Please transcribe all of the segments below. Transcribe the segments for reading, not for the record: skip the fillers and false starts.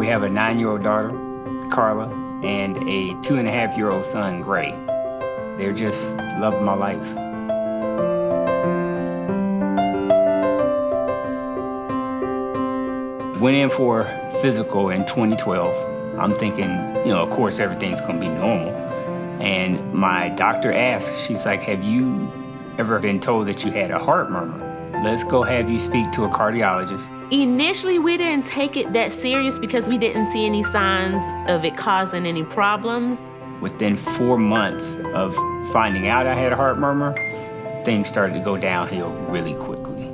We have a 9-year-old daughter, Carla, and a 2.5-year-old son, Gray. They're just love of my life. Went in for physical in 2012. I'm thinking, of course everything's gonna be normal. And my doctor asked, she's like, have you ever been told that you had a heart murmur? Let's go have you speak to a cardiologist. Initially, we didn't take it that serious because we didn't see any signs of it causing any problems. Within 4 months of finding out I had a heart murmur, things started to go downhill really quickly.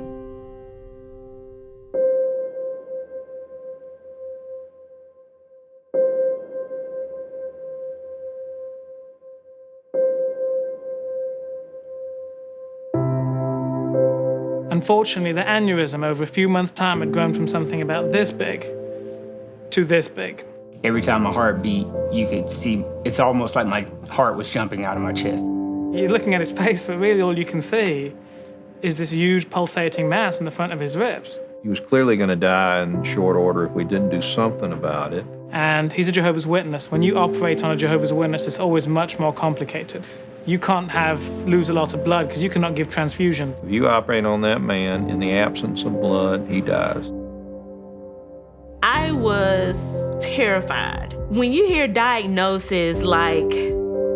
Unfortunately, the aneurysm over a few months' time had grown from something about this big to this big. Every time my heart beat, you could see, it's almost like my heart was jumping out of my chest. You're looking at his face, but really all you can see is this huge pulsating mass in the front of his ribs. He was clearly going to die in short order if we didn't do something about it. And he's a Jehovah's Witness. When you operate on a Jehovah's Witness, it's always much more complicated. You can't lose a lot of blood because you cannot give transfusion. If you operate on that man in the absence of blood, he dies. I was terrified. When you hear diagnosis like,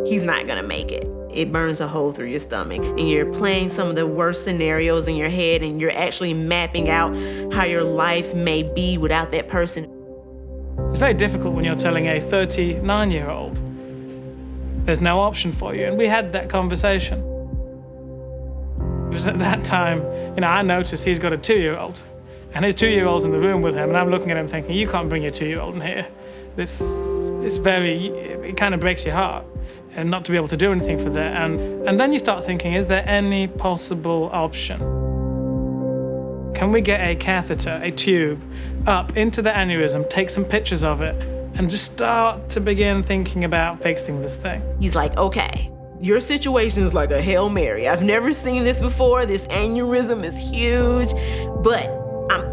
he's not gonna make it, it burns a hole through your stomach, and you're playing some of the worst scenarios in your head, and you're actually mapping out how your life may be without that person. It's very difficult when you're telling a 39-year-old there's no option for you, and we had that conversation. It was at that time, I noticed he's got a 2-year-old, and his 2-year-old's in the room with him, and I'm looking at him thinking, you can't bring your 2-year-old in here. It kind of breaks your heart, and not to be able to do anything for that. And then you start thinking, is there any possible option? Can we get a catheter, a tube, up into the aneurysm, take some pictures of it, and just start to begin thinking about fixing this thing? He's like, okay, your situation is like a Hail Mary. I've never seen this before. This aneurysm is huge, but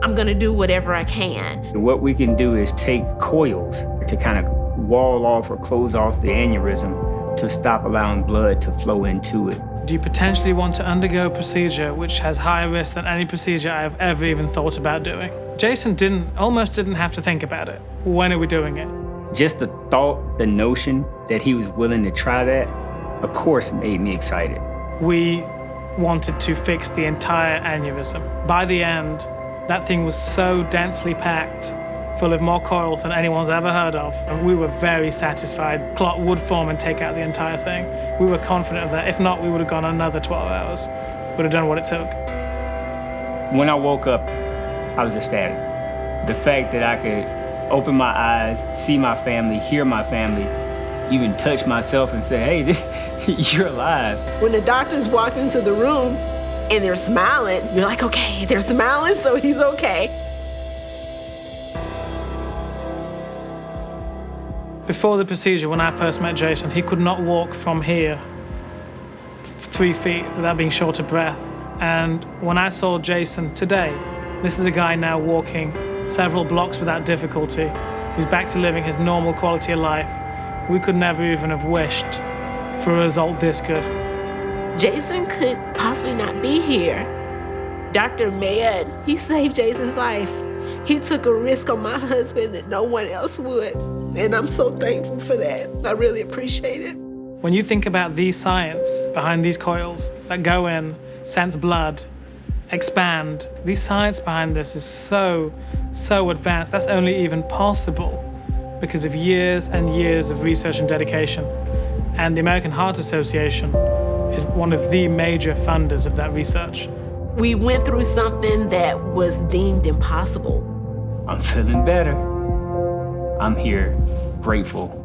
I'm gonna do whatever I can. What we can do is take coils to kind of wall off or close off the aneurysm to stop allowing blood to flow into it. Do you potentially want to undergo a procedure which has higher risk than any procedure I've ever even thought about doing? Jason almost didn't have to think about it. When are we doing it? Just the thought, the notion that he was willing to try that, of course, made me excited. We wanted to fix the entire aneurysm. By the end, that thing was so densely packed, full of more coils than anyone's ever heard of, and we were very satisfied. Clot would form and take out the entire thing. We were confident of that. If not, we would have gone another 12 hours. Would have done what it took. When I woke up, I was ecstatic. The fact that I could open my eyes, see my family, hear my family, even touch myself and say, hey, you're alive. When the doctors walk into the room and they're smiling, you're like, okay, they're smiling, so he's okay. Before the procedure, when I first met Jason, he could not walk from here 3 feet without being short of breath. And when I saw Jason today, this is a guy now walking several blocks without difficulty, who's back to living his normal quality of life. We could never even have wished for a result this good. Jason could possibly not be here. Dr. Med, he saved Jason's life. He took a risk on my husband that no one else would. And I'm so thankful for that. I really appreciate it. When you think about the science behind these coils that go in, sense blood, expand, the science behind this is so advanced. That's only even possible because of years and years of research and dedication. And the American Heart Association is one of the major funders of that research. We went through something that was deemed impossible. I'm feeling better. I'm here, grateful